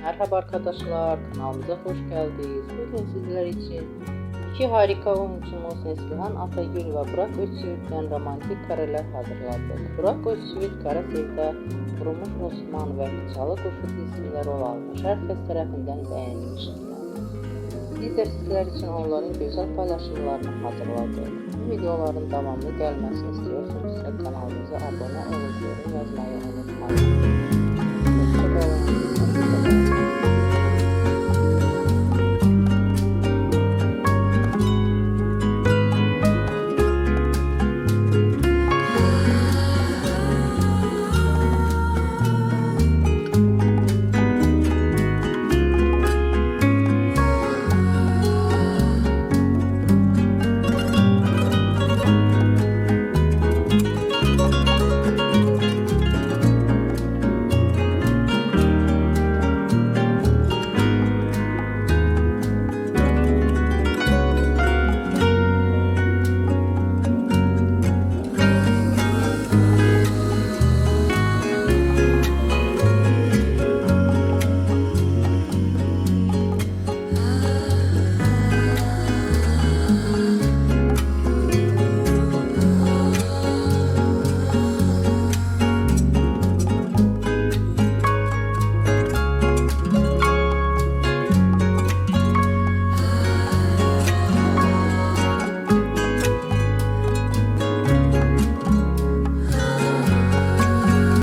Merhaba arkadaşlar, kanalımıza hoş geldiniz. Bugün sizler için iki harika oyuncumuz Neslihan Atagül ve Burak Özçivit'ten romantik kareler hazırladık. Burak Özçivit kara sevda, Kurumuş Osman ve Çalı Kuşu dizisiyle rol almış. Herkes tarafından beğenilmiştir. Biz de sizler için onların güzel paylaşımlarını hazırladık. Bu videoların devamlı gelmesini istiyorsanız kanalımıza abone olup yorum yazmayı unutmayın.